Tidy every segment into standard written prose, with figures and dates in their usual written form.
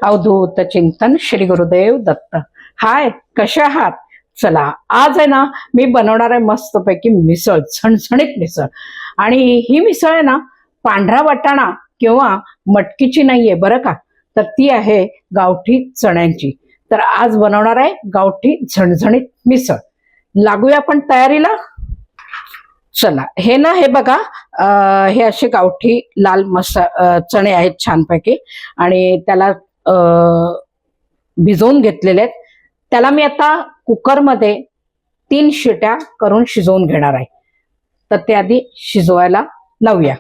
अवधूत चिंतन श्री गुरुदेव दत्त. हाय, कसे आहात? चला, आज आहे ना मी बनवणार आहे मस्तपैकी मिसळ, झणझणीत मिसळ. आणि ही मिसळ आहे ना पांढरा वाटाणा किंवा मटकीची नाहीये बरं का, तर ती आहे गावठी चण्यांची. तर आज बनवणार आहे गावठी झणझणीत मिसळ. लागूया आपण तयारीला. चला, हे ना हे बघा, हे असे गावठी लाल चणे आहेत छानपैकी, आणि त्याला भिजवून घेतलेले आहेत. त्याला मी आता कुकरमध्ये 3 शिट्या करून शिजवून घेणार आहे. तर ते आधी शिजवायला लावूया.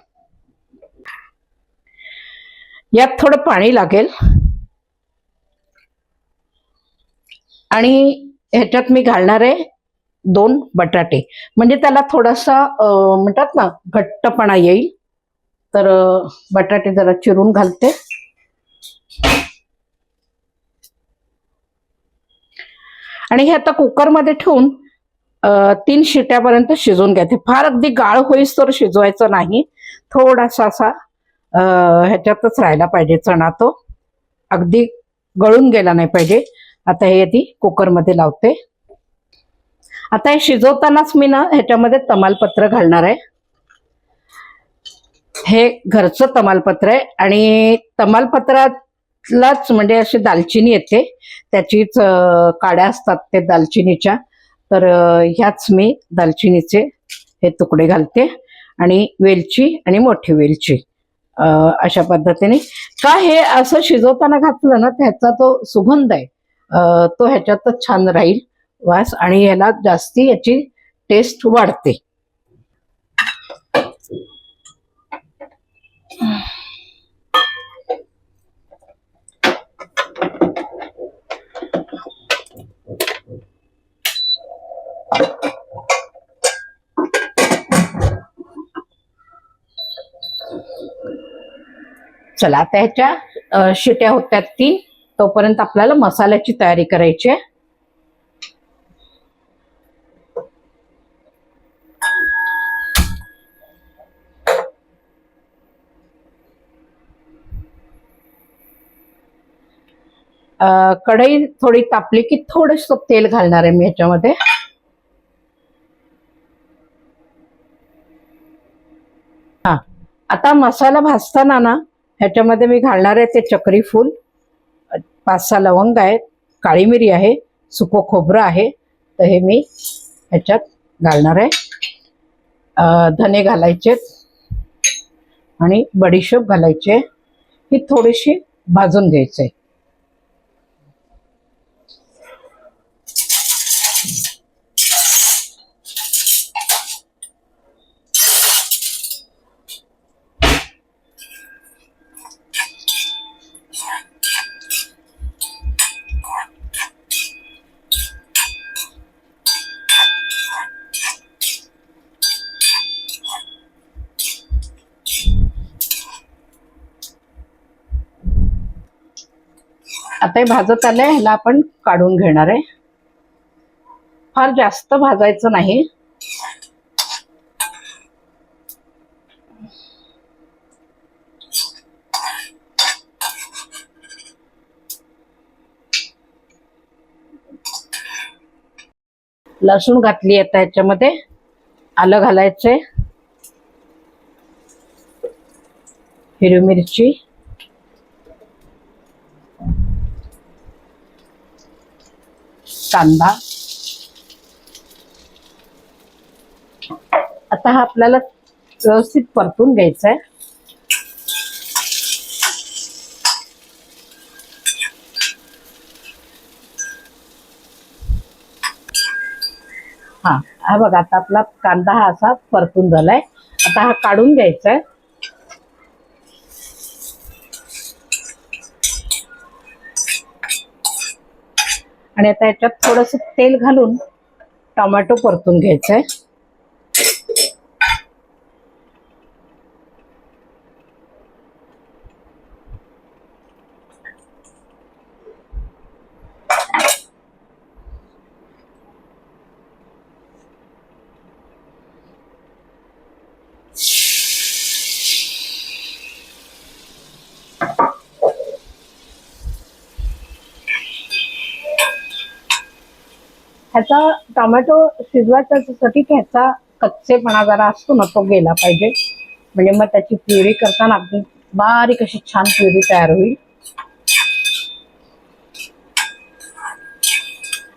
यात थोडं पाणी लागेल आणि ह्याच्यात मी घालणार आहे 2 बटाटे, म्हणजे त्याला थोडासा म्हणतात ना घट्टपणा येईल. तर बटाटे जरा चिरून घालते. आणि हे आता कुकरमध्ये ठेवून 3 शिट्यापर्यंत शिजवून घ्यायचे. फार अगदी गाळ होईस तर शिजवायचं नाही, थोडासा असा ह्याच्यातच राहायला पाहिजे चणा, तो अगदी गळून गेला नाही पाहिजे. आता हे आधी कुकरमध्ये लावते. आता हे शिजवतानाच मी ना ह्याच्यामध्ये तमालपत्र घालणार आहे. हे घरचं तमालपत्र आहे आणि तमालपत्रातलाच म्हणजे अशी दालचिनी येते, त्याचीच काड्या असतात ते दालचिनीच्या. तर ह्याच मी दालचिनीचे हे तुकडे घालते आणि वेलची आणि मोठी वेलची अशा पद्धतीने. का हे असं शिजवताना घातलं ना त्याचा तो सुगंध आहे तो ह्याच्यातच छान राहील वास, आणि याला जास्ती याची टेस्ट वाढते. चला, आता ह्याच्या शिट्या होत्यात 3, तोपर्यंत आपल्याला मसाल्याची तयारी करायची आहे. कढई थोडी तापली की थोडस तेल घालणार आहे मी ह्याच्यामध्ये. हा, आता मसाला भाजताना ना ह्याच्यामध्ये मी घालणार आहे ते चक्री फूल, 5-6 लवंग आहेत, काळी मिरी आहे, सुकं खोबरं आहे. तर हे मी ह्याच्यात घालणार आहे. धने घालायचे आणि बडीशोप घालायचे. ही थोडीशी भाजून घ्यायचे. आता हे भाजत आलंय, ह्याला आपण काढून घेणार आहे. फार जास्त भाजायचं नाही. लसूण घातली आता ह्याच्यामध्ये, आलं घालायचंय, हिरवी मिरची, कांदा. आता हा आपल्याला व्यवस्थित परतून घ्यायचा आहे. हा बघा, आता आपला कांदा हा असा परतून झालाय. आता हा काढून घ्यायचा आहे. आणि आता याच्यात थोडस तेल घालून टोमॅटो परतून घ्यायचंय. ह्याचा टोमॅटो शिजवायच्यासाठी ह्याचा कच्चेपणा जरा असतो ना, तो गेला पाहिजे. म्हणजे मग त्याची प्युरी करताना अगदी बारीक अशी छान प्युरी तयार होईल.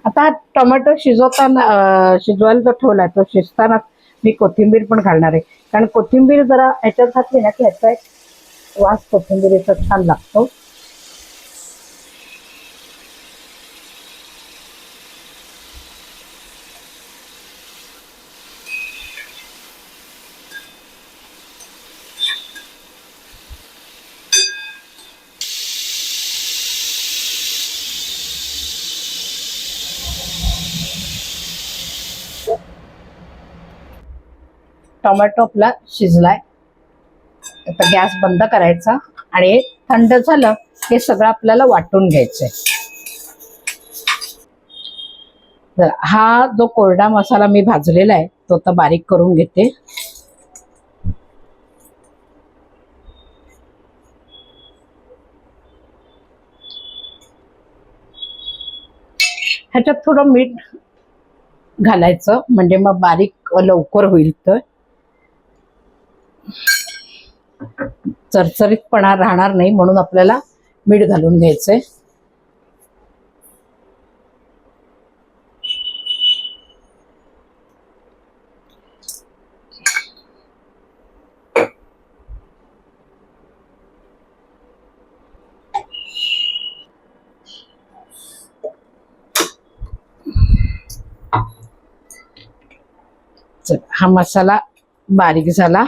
आता टोमॅटो शिजवायला जो ठेवलाय तो शिजताना मी कोथिंबीर पण घालणार आहे. कारण कोथिंबीर जरा ह्याच्यात घातली ना की ह्याचा एक वास कोथिंबीरीचा छान लागतो. टोमॅटो आपला शिजलाय. आता गॅस बंद करायचा आणि थंड झालं हे सगळं आपल्याला वाटून घ्यायचंय. हा जो कोरडा मसाला मी भाजलेला आहे तो आता बारीक करून घेते. ह्याच्यात थोडं मीठ घालायचं म्हणजे मग बारीक लवकर होईल. तर चरचरीतपणा राहणार नाही म्हणून आपल्याला मीठ घालून घ्यायचंय. हा मसाला बारीक झाला.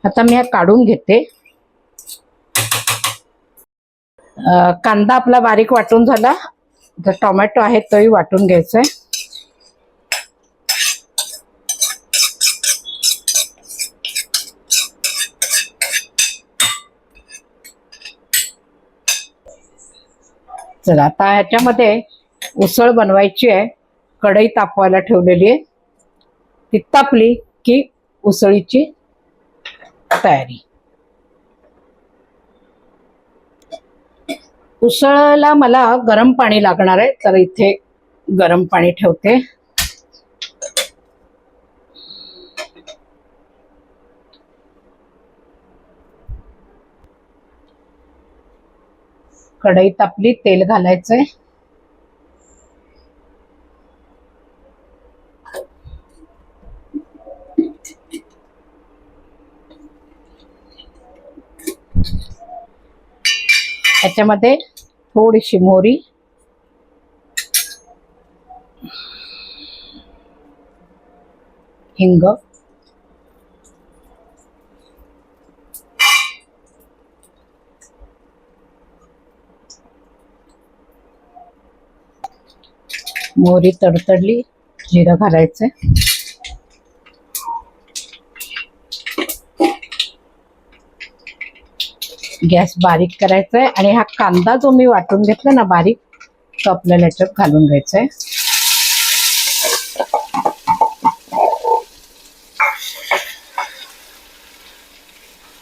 आता मी हा काढून घेते. कांदा आपला बारीक वाटून झाला. तर टोमॅटो आहे तोही वाटून घ्यायचा आहे. चला आता ह्याच्यामध्ये उसळ बनवायची आहे. कढई तापवायला ठेवलेली आहे. ती तापली की उसळीची तयारी. उसळला मला गरम पाणी लागणार आहे तर इथे गरम पाणी ठेवते. कढई तापली, तेल घालायचंय. त्याच्यामध्ये थोडीशी मोहरी, हिंग, मोहरी तडतडली, जिरं घालायचंय. गॅस बारीक करायचा आहे आणि हा कांदा जो मी वाटून घेतला ना बारीक तो आपल्याला याच्यात घालून घ्यायचा आहे.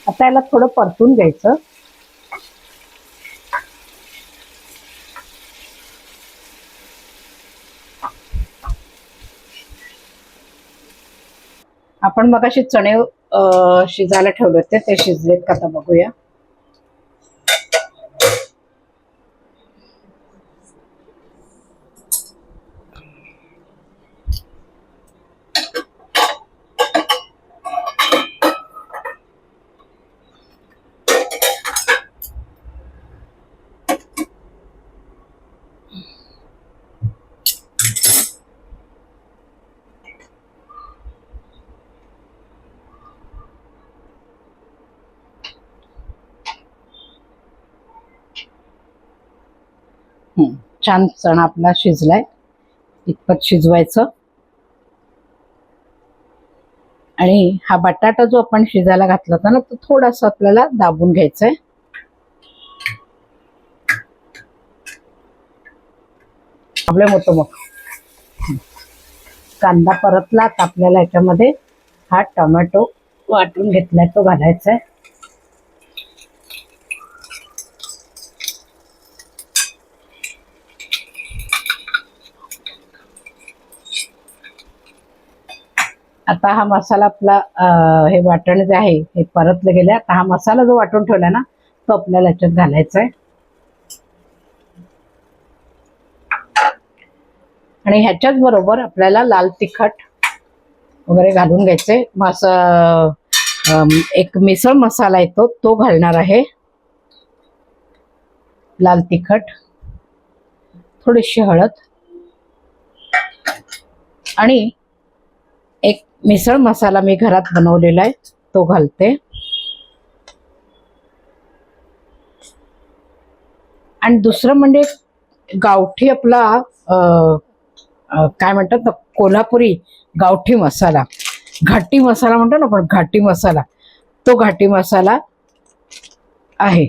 आता याला थोडं परतून घ्यायचं. आपण मगाशी चणे शिजायला ठेवले होते ते शिजलेत का आता बघूया. छान चणा आपला शिजलाय. इतपत शिजवायचं. आणि हा बटाटा जो आपण शिजायला घातला होता ना तो थोडासा आपल्याला दाबून घ्यायचा आहे. प्रॉब्लेम होतो मग. कांदा परतला तर आपल्याला याच्यामध्ये हा टोमॅटो वाटून घेतलाय तो घालायचा आहे. आता हा मसाला आपला हे वाटण जे आहे हे परतलं गेलं. आता हा मसाला जो वाटून ठेवला ना तो आपल्याला याच्यात घालायचा आहे. आणि ह्याच्याच बरोबर आपल्याला लाल तिखट वगैरे घालून घ्यायचे. एक मिसळ मसाला येतो तो घालणार आहे. लाल तिखट, थोडीशी हळद आणि एक मिसळ मसाला मी घरात बनवलेला आहे तो घालते. आणि दुसरं म्हणजे गावठी आपला काय म्हणतात ना कोल्हापुरी गावठी मसाला, घाटी मसाला म्हणतो ना आपण, घाटी मसाला, तो घाटी मसाला आहे.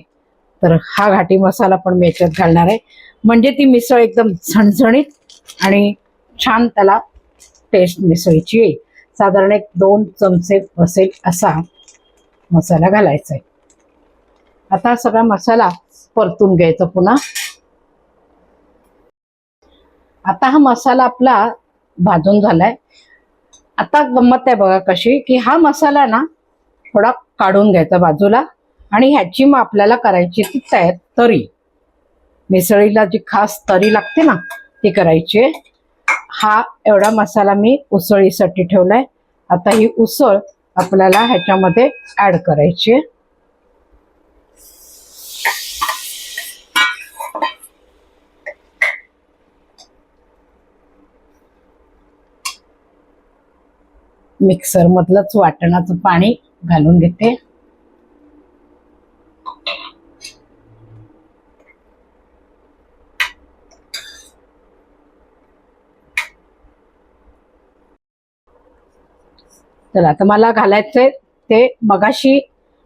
तर हा घाटी मसाला पण मी याच्यात घालणार आहे. म्हणजे ती मिसळ एकदम झणझणीत आणि छान त्याला टेस्ट मिसळीची येईल. साधारण एक 2 चमचे बसेल असा मसाला घालायचा आहे. आता सगळा मसाला परतून घ्यायचा पुन्हा. आता हा मसाला आपला भाजून झालाय. आता गंमत आहे बघा कशी, की हा मसाला ना थोडा काढून घ्यायचा बाजूला आणि ह्याची मग आपल्याला करायची ती तरी, मिसळीला जी खास तरी लागते ना ती करायची. हा एवढा मसाला मी उसळीसाठी ठेवलाय. आता ही उसळ आपल्याला ह्याच्यामध्ये ऍड करायची. मिक्सर मधलंच वाटणाचं पाणी घालून घेते. तर आता मला घालायचंय ते मगाशी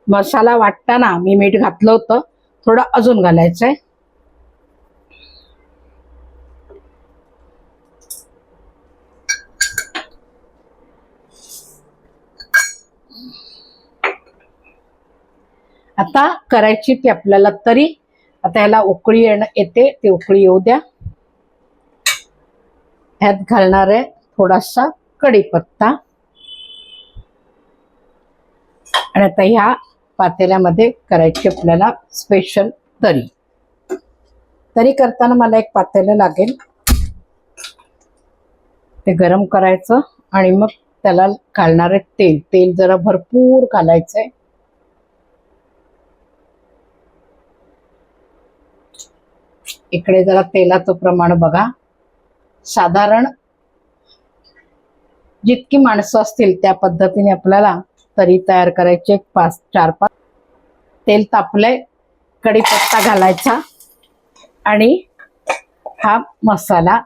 मसाला वाटताना मी मीठ घातलं होतं, थोडं अजून घालायचंय. आता करायची ती आपल्याला तरी. आता याला उकळी येते, ती उकळी येऊ द्या. ह्यात घालणार आहे थोडासा कढीपत्ता. आणि आता ह्या पातेल्यामध्ये करायची आपल्याला स्पेशल तरी. तरी करताना मला एक पातेलं लागेल, ते गरम करायचं आणि मग त्याला घालणारे तेल. तेल जरा भरपूर घालायचंय. इकडे जरा तेलाचं प्रमाण बघा. साधारण जितकी माणसं असतील त्या पद्धतीने आपल्याला तरी तयार करायचे. 4-5 तेल तापलंय, कढीपत्ता घालायचा आणि हा मसाला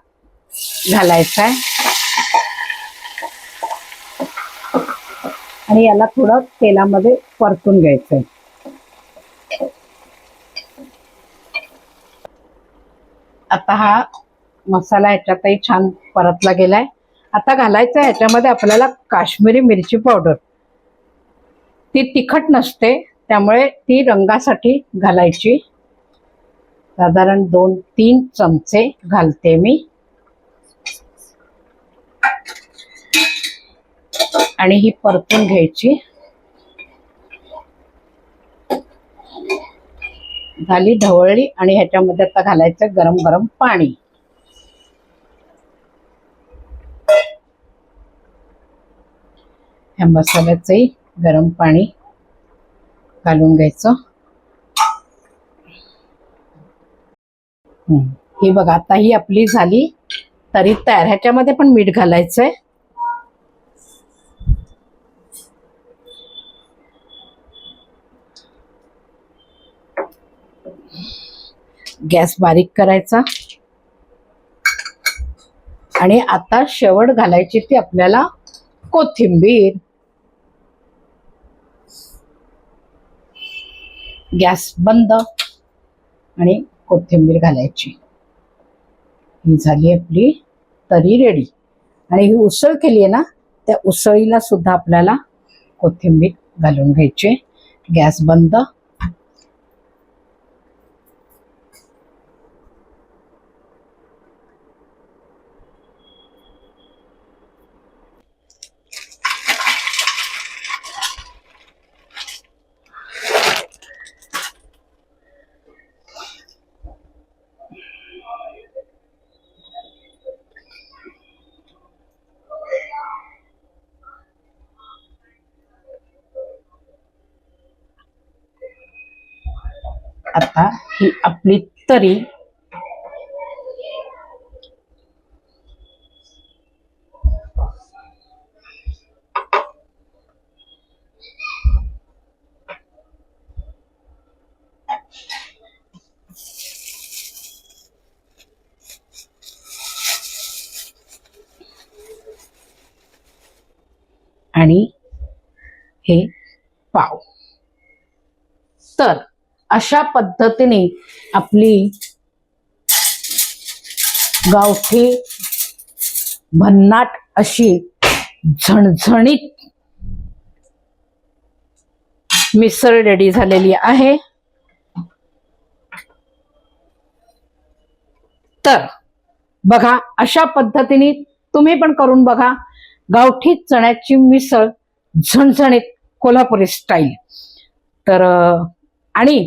घालायचा आहे. आणि याला थोडं तेलामध्ये परतून घ्यायचंय. आता हा मसाला याच्यातही छान परतला गेलाय. आता घालायचं ह्याच्यामध्ये आपल्याला काश्मीरी मिरची पावडर. ती तिखट नसते त्यामुळे ती रंगासाठी घालायची. साधारण 2-3 चमचे घालते मी. आणि ही परतून घ्यायची. झाली ढवळली आणि ह्याच्यामध्ये आता घालायचं गरम गरम पाणी. ह्या मसाल्याचंही गरम पाणी घालून घ्यायचं. ही बघा आता ही आपली झाली तरी तयार. ह्याच्यामध्ये पण मीठ घालायचंय. गॅस बारीक करायचा. आणि आता शेवट घालायची ती आपल्याला कोथिंबीर. गॅस बंद आणि कोथिंबीर घालायची. ही झाली आपली तरी रेडी. आणि ही उसळ केली आहे ना त्या उसळीला सुद्धा आपल्याला कोथिंबीर घालून घ्यायची. गॅस बंद. आता ही आपली तरी आणि हे पाव. तर अशा पद्धतीने आपली गावठी भन्नाट अशी झणझणीत मिसळ रेडी झालेली आहे. तर बघा, अशा पद्धतीने तुम्ही पण करून बघा गावठी चण्याची मिसळ झणझणीत कोल्हापुरी स्टाईल. तर आणि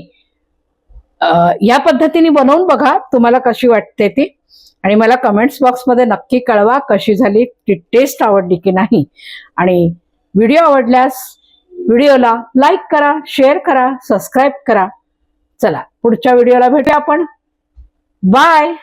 या पद्धतीने बनवून बघा तुम्हाला कशी वाटते ती, आणि मला कमेंट्स बॉक्समध्ये नक्की कळवा कशी झाली, ती टेस्ट आवडली की नाही. आणि व्हिडिओ आवडल्यास व्हिडिओला लाईक करा, शेअर करा, सबस्क्राईब करा. चला पुढच्या व्हिडिओला भेटूया आपण. बाय.